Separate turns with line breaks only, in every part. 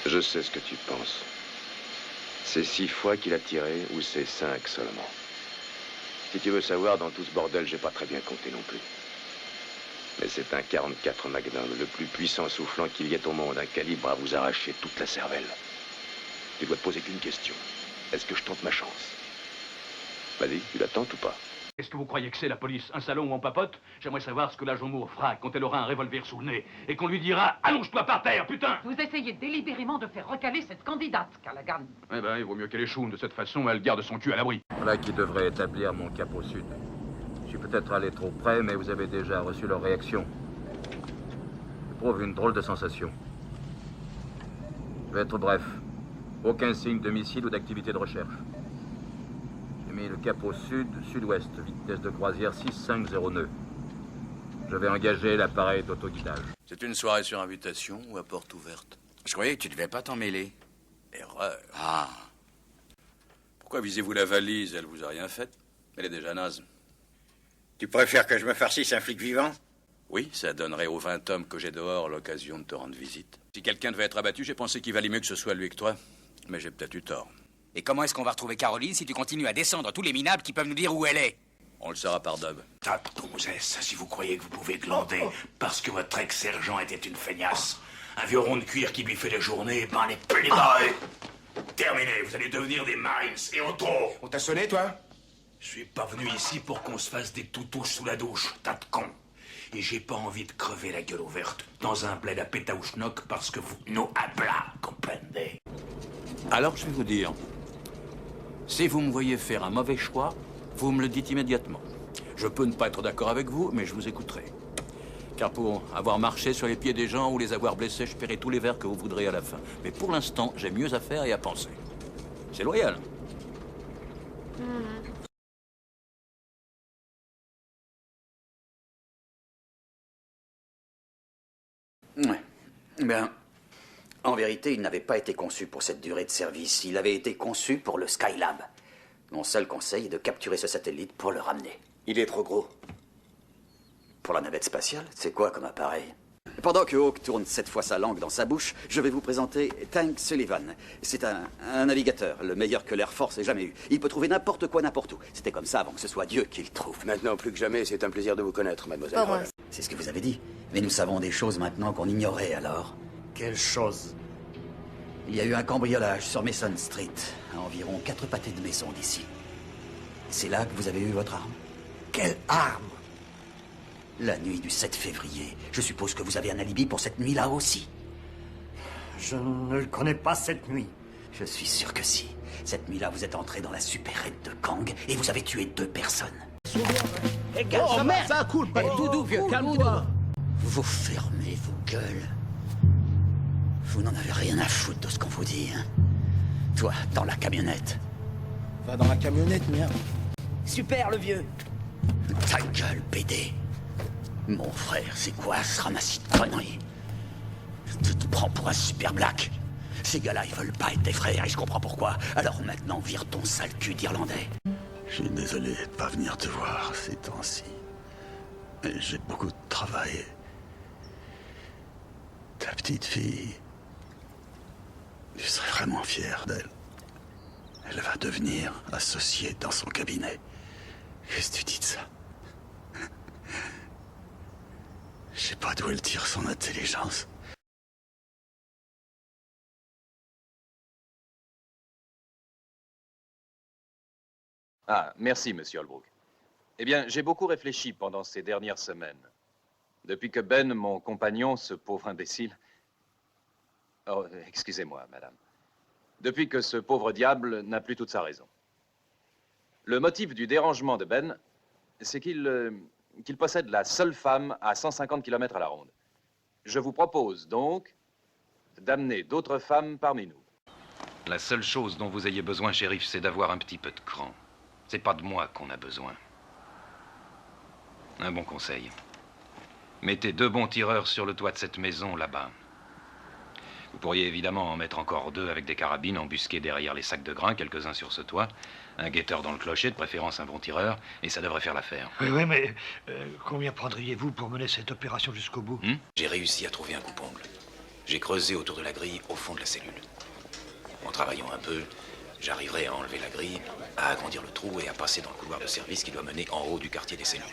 Je sais ce que tu penses. C'est 6 fois qu'il a tiré ou c'est 5 seulement? Si tu veux savoir, dans tout ce bordel, j'ai pas très bien compté non plus. Mais c'est un 44 Magnum, le plus puissant soufflant qu'il y ait au monde, un calibre à vous arracher toute la cervelle. Tu dois te poser qu'une question. Est-ce que je tente ma chance? Vas-y, tu la tentes ou pas?
Est-ce que vous croyez que c'est la police, un salon où on papote? J'aimerais savoir ce que la Moore fera quand elle aura un revolver sous le nez et qu'on lui dira « Allonge-toi par terre, putain !»
Vous essayez délibérément de faire recaler cette candidate, Callaghan.
Eh ben, il vaut mieux qu'elle échoue. De cette façon, elle garde son cul à l'abri.
Voilà qui devrait établir mon cap au sud. Je suis peut-être allé trop près, mais vous avez déjà reçu leur réaction. Éprouve une drôle de sensation. Je vais être bref. Aucun signe de missile ou d'activité de recherche. J'ai mis le cap au sud-sud-ouest, vitesse de croisière 650 nœuds. Je vais engager l'appareil d'autoguidage.
C'est une soirée sur invitation ou à porte ouverte?
Je croyais que tu devais pas t'en mêler.
Erreur.
Ah.
Pourquoi visez-vous la valise? Elle vous a rien fait? Elle est déjà naze.
Tu préfères que je me farcisse un flic vivant?
Oui, ça donnerait aux 20 hommes que j'ai dehors l'occasion de te rendre visite. Si quelqu'un devait être abattu, j'ai pensé qu'il valait mieux que ce soit lui que toi. Mais j'ai peut-être eu tort.
Et comment est-ce qu'on va retrouver Caroline si tu continues à descendre tous les minables qui peuvent nous dire où elle est?
On le saura par Dub.
Tas de gonzesse, si vous croyez que vous pouvez glander parce que votre ex-sergent était une feignasse, un vieux rond de cuir qui biffait la journée, ben les playboys. Terminé, vous allez devenir des Marines et au trop.
On t'a sonné, toi?
Je suis pas venu ici pour qu'on se fasse des toutouches sous la douche, tas de cons. Et j'ai pas envie de crever la gueule ouverte dans un bled à pétaouchnok parce que vous no habla, comprenez?
Alors, je vais vous dire. Si vous me voyez faire un mauvais choix, vous me le dites immédiatement. Je peux ne pas être d'accord avec vous, mais je vous écouterai. Car pour avoir marché sur les pieds des gens ou les avoir blessés, je paierai tous les verres que vous voudrez à la fin. Mais pour l'instant, j'ai mieux à faire et à penser. C'est loyal.
Ouais. Ben, en vérité, il n'avait pas été conçu pour cette durée de service. Il avait été conçu pour le Skylab. Mon seul conseil est de capturer ce satellite pour le ramener.
Il est trop gros.
Pour la navette spatiale, c'est quoi comme appareil? Pendant que Hawk tourne 7 fois sa langue dans sa bouche, je vais vous présenter Tank Sullivan. C'est un navigateur, le meilleur que l'Air Force ait jamais eu. Il peut trouver n'importe quoi, n'importe où. C'était comme ça avant que ce soit Dieu qui le trouve.
Maintenant, plus que jamais, c'est un plaisir de vous connaître, mademoiselle.
Pas moi.
C'est ce que vous avez dit. Mais nous savons des choses maintenant qu'on ignorait alors.
Quelle chose?
Il y a eu un cambriolage sur Mason Street, à environ 4 pâtés de maison d'ici. C'est là que vous avez eu votre arme.
Quelle arme?
La nuit du 7 février. Je suppose que vous avez un alibi pour cette nuit-là aussi.
Je ne le connais pas cette nuit.
Je suis sûr que si. Cette nuit-là, vous êtes entré dans la supérette de Kang et vous avez tué 2 personnes.
Oh merde, ça coule pas.
Tout doux, vieux, calme-toi. Vous fermez vos gueules. Vous n'en avez rien à foutre de ce qu'on vous dit, hein. Toi, dans la camionnette.
Va dans la camionnette, merde.
Super, le vieux.
Ta gueule, BD. Mon frère, c'est quoi ce ramassis de conneries? Tu te prends pour un super black. Ces gars-là, ils veulent pas être des frères et je comprends pourquoi. Alors maintenant, vire ton sale cul d'Irlandais.
Je suis désolé de pas venir te voir ces temps-ci. Mais j'ai beaucoup de travail. Ta petite fille, tu serais vraiment fier d'elle. Elle va devenir associée dans son cabinet. Qu'est-ce que tu dis de ça? Je sais pas d'où elle tire son intelligence.
Ah, merci, monsieur Holbrook. Eh bien, j'ai beaucoup réfléchi pendant ces dernières semaines. Depuis que Ben, mon compagnon, ce pauvre imbécile... Oh, excusez-moi, madame. Depuis que ce pauvre diable n'a plus toute sa raison. Le motif du dérangement de Ben, c'est qu'il possède la seule femme à 150 km à la ronde. Je vous propose donc d'amener d'autres femmes parmi nous. La seule chose dont vous ayez besoin, shérif, c'est d'avoir un petit peu de cran. C'est pas de moi qu'on a besoin. Un bon conseil. Mettez 2 bons tireurs sur le toit de cette maison, là-bas. Vous pourriez évidemment en mettre encore 2 avec des carabines embusquées derrière les sacs de grains, quelques-uns sur ce toit. Un guetteur dans le clocher, de préférence un bon tireur, et ça devrait faire l'affaire.
Oui, mais combien prendriez-vous pour mener cette opération jusqu'au bout?
J'ai réussi à trouver un coupe-ongle.
J'ai creusé autour de la grille au fond de la cellule. En travaillant un peu, j'arriverai à enlever la grille, à agrandir le trou et à passer dans le couloir de service qui doit mener en haut du quartier des cellules.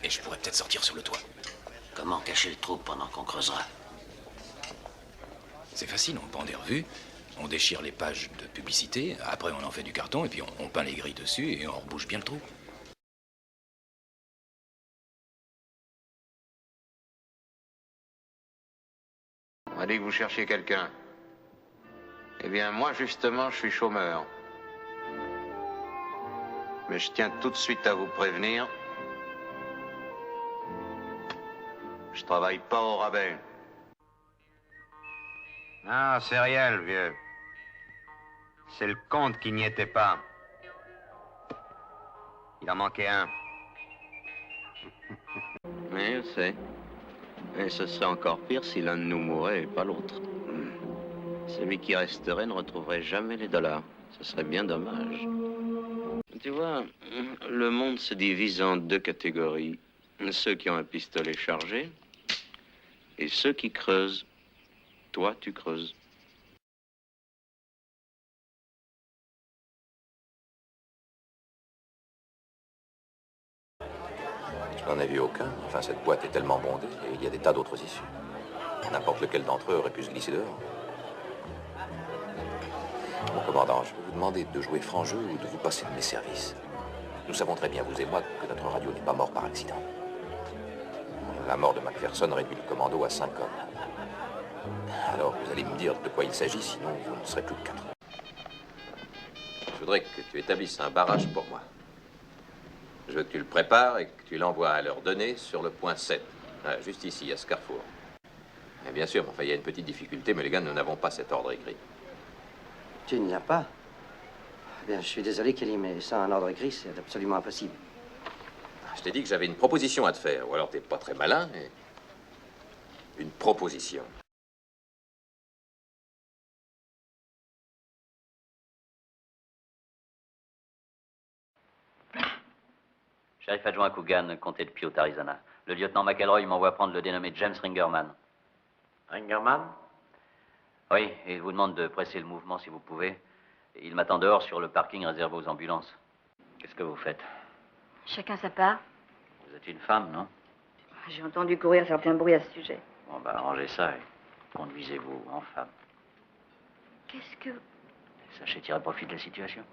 Et je pourrais peut-être sortir sur le toit.
Comment cacher le trou pendant qu'on creusera?
C'est facile, on prend des revues, on déchire les pages de publicité, après on en fait du carton, et puis on peint les grilles dessus et on rebouche bien le trou.
On a dit que vous cherchiez quelqu'un. Eh bien, moi, justement, je suis chômeur. Mais je tiens tout de suite à vous prévenir. Je travaille pas au rabais.
Non, c'est rien, le vieux. C'est le compte qui n'y était pas. Il en manquait un.
Oui, je sais. Et ce serait encore pire si l'un de nous mourait et pas l'autre. Celui qui resterait ne retrouverait jamais les dollars. Ce serait bien dommage. Tu vois, le monde se divise en deux catégories. Ceux qui ont un pistolet chargé et ceux qui creusent. Toi, tu creuses.
Je n'en ai vu aucun. Enfin, cette boîte est tellement bondée et il y a des tas d'autres issues. N'importe lequel d'entre eux aurait pu se glisser dehors. Mon commandant, je vais vous demander de jouer franc jeu ou de vous passer de mes services. Nous savons très bien, vous et moi, que notre radio n'est pas mort par accident. La mort de Macpherson réduit le commando à 5 hommes. Alors, vous allez me dire de quoi il s'agit, sinon vous ne serez plus que 4. Je voudrais que tu établisses un barrage pour moi. Je veux que tu le prépares et que tu l'envoies à l'heure donnée sur le point 7. Juste ici, à ce carrefour. Et bien sûr, enfin, il y a une petite difficulté, mais les gars, nous n'avons pas cet ordre écrit.
Tu ne l'as pas? Bien, je suis désolé, Kelly, mais sans un ordre écrit, c'est absolument impossible.
Je t'ai dit que j'avais une proposition à te faire, ou alors t'es pas très malin, et... Une proposition.
Shérif adjoint à Coogan, comté de Piute, Arizona. Le lieutenant McElroy m'envoie prendre le dénommé James Ringerman.
Ringerman?
Oui, et il vous demande de presser le mouvement si vous pouvez. Il m'attend dehors sur le parking réservé aux ambulances. Qu'est-ce que vous faites?
Chacun sa part.
Vous êtes une femme, non?
J'ai entendu courir certains bruits à ce sujet.
Bon, bah, arrangez ça et conduisez-vous en femme.
Qu'est-ce que...
Sachez tirer profit de la situation.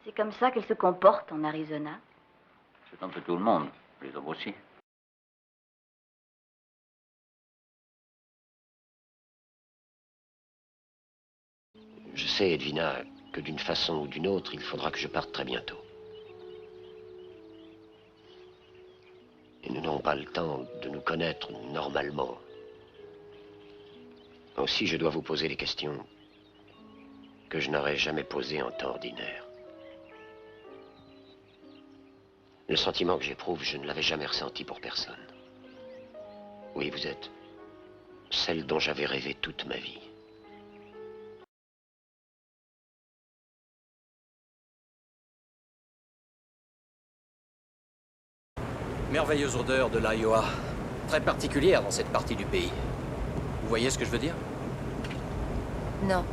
C'est comme ça qu'elle se comporte en Arizona?
C'est un peu tout le monde, les hommes aussi.
Je sais, Edwina, que d'une façon ou d'une autre, il faudra que je parte très bientôt. Et nous n'aurons pas le temps de nous connaître normalement. Aussi, je dois vous poser des questions que je n'aurais jamais posées en temps ordinaire. Le sentiment que j'éprouve, je ne l'avais jamais ressenti pour personne. Oui, vous êtes celle dont j'avais rêvé toute ma vie.
Merveilleuse odeur de l'Iowa. Très particulière dans cette partie du pays. Vous voyez ce que je veux dire?
Non.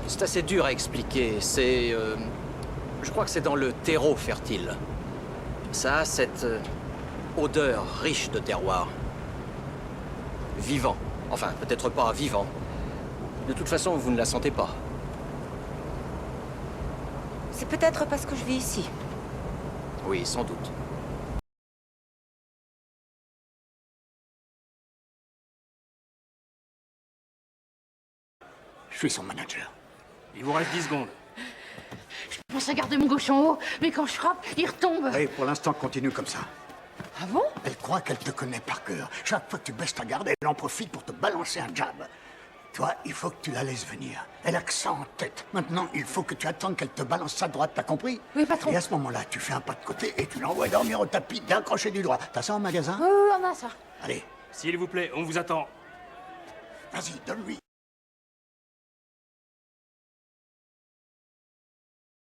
C'est assez dur à expliquer. C'est... je crois que c'est dans le terreau fertile. Ça a cette odeur riche de terroir. Vivant. Enfin, peut-être pas vivant. De toute façon, vous ne la sentez pas.
C'est peut-être parce que je vis ici.
Oui, sans doute.
Je suis son manager.
Il vous reste 10 secondes.
Je pense à garder mon gauche en haut, mais quand je frappe, il retombe.
Oui, pour l'instant, continue comme ça.
Ah bon?
Elle croit qu'elle te connaît par cœur. Chaque fois que tu baisses ta garde, elle en profite pour te balancer un jab. Toi, il faut que tu la laisses venir. Elle a que ça en tête. Maintenant, il faut que tu attendes qu'elle te balance sa droite, t'as compris?
Oui, patron.
Et à ce moment-là, tu fais un pas de côté et tu l'envoies dormir au tapis d'un crochet du droit. T'as ça en magasin?
Oui, on a ça.
Allez.
S'il vous plaît, on vous attend.
Vas-y, donne-lui.